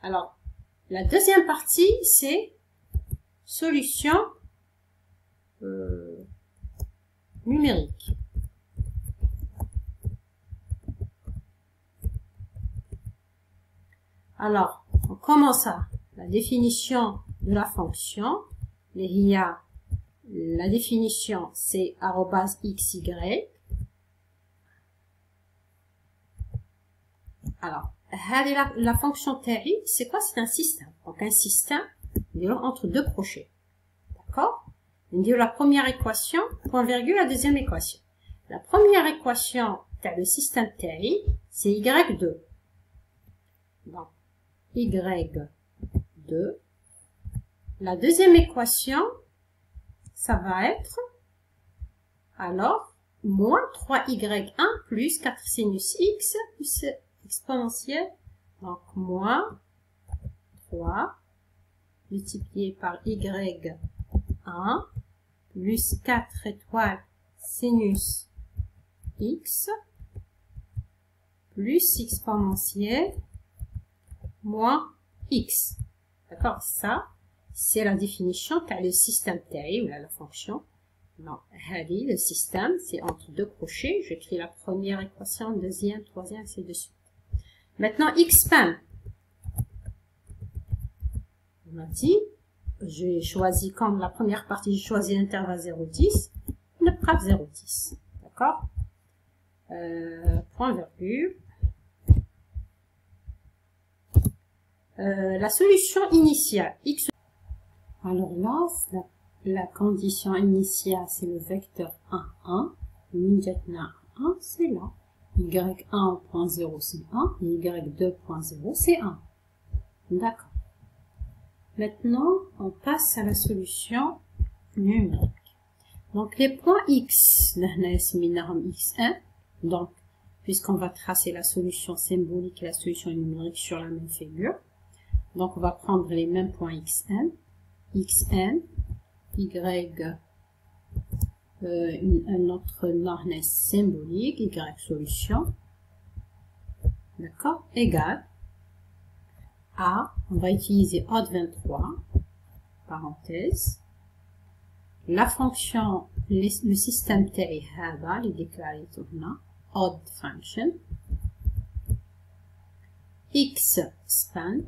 Alors, la deuxième partie, c'est solution numérique. Alors, on commence à la définition de la fonction. La définition, c'est @xy. Alors, la fonction TRI, c'est quoi? C'est un système. Donc, un système entre deux crochets. D'accord? On dit la première équation, point virgule, la deuxième équation. La première équation de le système TRI, c'est Y2. Donc, Y2. La deuxième équation, ça va être, alors, moins 3y1 plus 4 sinus x plus exponentielle. Donc, moins 3 multiplié par y1 plus 4 étoiles sinus x plus exponentielle moins x. D'accord? Ça, c'est la définition de le système TRI ou la fonction. Non, le système, c'est entre deux crochets. J'écris la première équation, deuxième, troisième, ainsi de suite. Maintenant, xpan. On a dit, j'ai choisi, comme la première partie, j'ai choisi l'intervalle 0,10, le preuve 0,10. D'accord? Point virgule. La solution initiale, x. Alors là, la condition initiale, c'est le vecteur 1, 1. Immédiatement, 1, c'est là. y1.0, c'est 1. Et y2.0, c'est 1. D'accord. Maintenant, on passe à la solution numérique. Donc, les points x, x1. Donc, puisqu'on va tracer la solution symbolique et la solution numérique sur la même figure. Donc, on va prendre les mêmes points xn, y, un autre norme symbolique, y solution, d'accord, égal à, on va utiliser odd23, parenthèse, la fonction, le système TRI هذا اللي déclaré هنا, odd function, x span,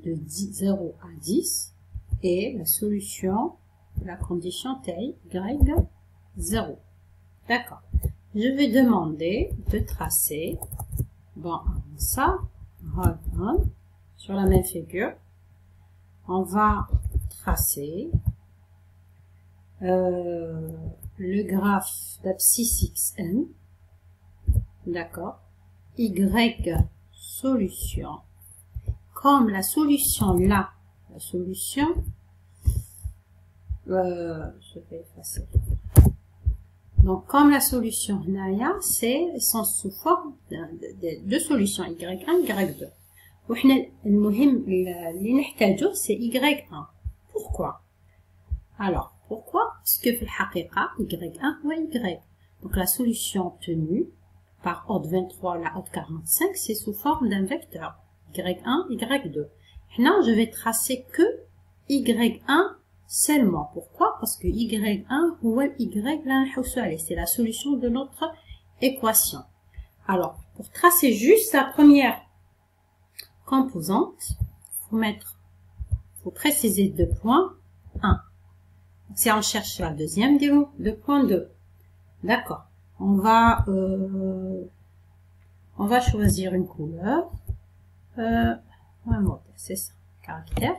de 0 à 10, et la solution, la condition TRI, y0. D'accord. Je vais demander de tracer, bon, ça, sur la même figure, on va tracer le graphe d'abscisse xn, d'accord, y solution, comme la solution là, la solution, je vais effacer. Donc, comme la solution Naya, c'est sont sous forme de solutions y1, y2. وإحنا المهم اللي نحتاجه c'est y1. Pourquoi? Alors, pourquoi? Parce que في الحقيقة y1 هو y. Donc, la solution obtenue par odd 23 la odd 45, c'est sous forme d'un vecteur y1, y2. Maintenant, je vais tracer que y1 seulement. Pourquoi? Parce que y1 ou y, c'est la solution de notre équation. Alors, pour tracer juste la première composante, faut préciser deux points 1. Si on cherche la deuxième, de point 2. D'accord. On va choisir une couleur. C'est ça, caractère.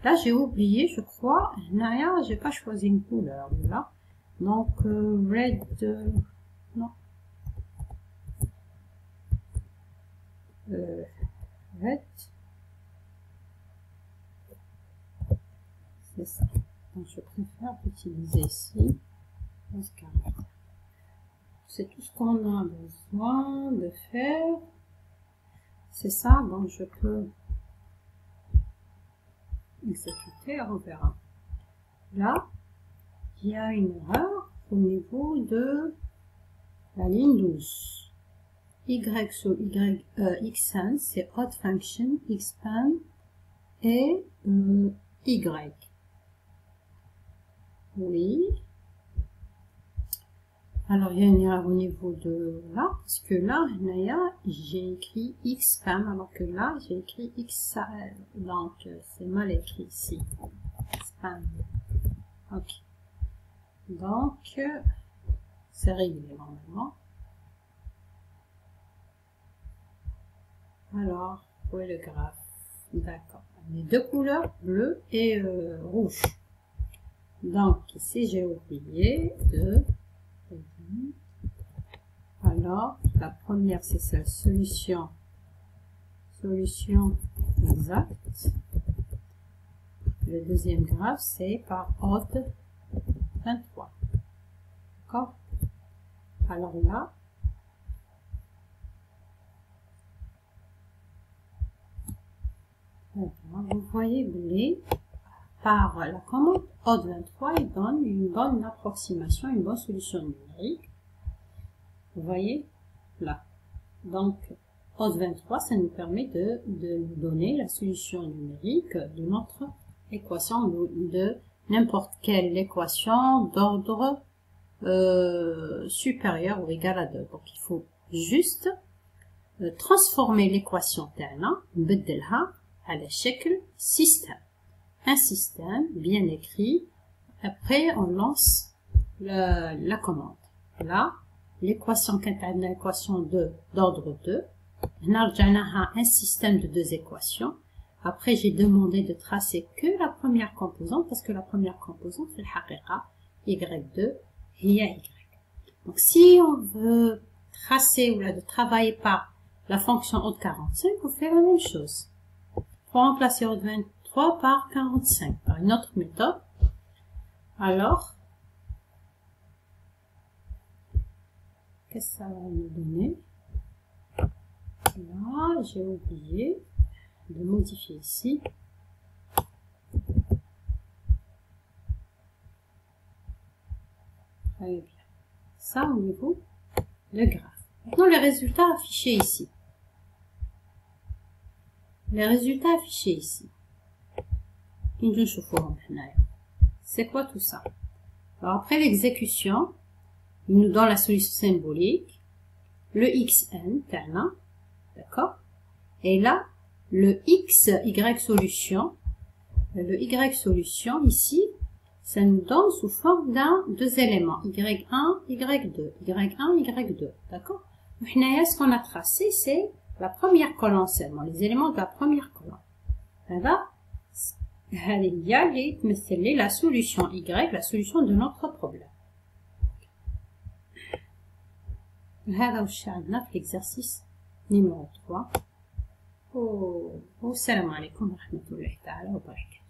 Là, j'ai oublié, je crois, Naya, j'ai pas choisi une couleur, là. Donc, red, non. Red. C'est ça. Donc, je préfère utiliser ici, ce caractère. C'est tout ce qu'on a besoin de faire. C'est ça, donc je peux exécuter, on verra. Là, il y a une erreur au niveau de la ligne 12. y sur y, xn, c'est odd function, xpan et y. Oui. Alors, il y a une erreur au niveau de là, parce que là, j'ai écrit xpan, alors que là, j'ai écrit xal. Donc, c'est mal écrit ici. Xpan. Ok. Donc, c'est réglé normalement. Alors, où est le graphe? D'accord. Les deux couleurs, bleu et rouge. Donc, ici, j'ai oublié de... Alors, la première, c'est sa solution exacte. Le deuxième graphe, c'est par odd 23. D'accord? Alors là, vous voyez, blé, par la commande odd 23, il donne une bonne approximation, une bonne solution numérique. Vous voyez, là. Donc, odd 23, ça nous permet de nous donner la solution numérique de notre équation, de n'importe quelle équation d'ordre supérieur ou égal à 2. Donc, il faut juste transformer l'équation تاعنا نبدلها على شكل système. Un système bien écrit. Après, on lance la commande. Là, l'équation كانت عندنا équation d'ordre 2. هنا رجعناها un système de deux équations. Après, j'ai demandé de tracer que la première composante parce que la première composante في الحقيقة y2 هي y. Donc, si on veut tracer ou là de travailler par la fonction odd 45, on fait la même chose. Pour remplacer odd 23 par 45, par une autre méthode. Alors, qu'est-ce que ça va nous donner? Là, j'ai oublié de modifier ici. Très bien. Ça au niveau de graphe. Maintenant, les résultats affichés ici. Les résultats affichés ici. C'est quoi tout ça? Alors, après l'exécution, il nous donne la solution symbolique, le xn, d'accord? Et là, le x, y solution, ici, ça nous donne sous forme deux éléments, y1, y2, y1, y2, d'accord? Ce qu'on a tracé, c'est la première colonne seulement, les éléments de la première colonne. Là, il y a la solution y, la solution de notre problème. هذا وش عندنا في l'exercice numéro 3. والسلام عليكم ورحمة الله تعالى وبركاته.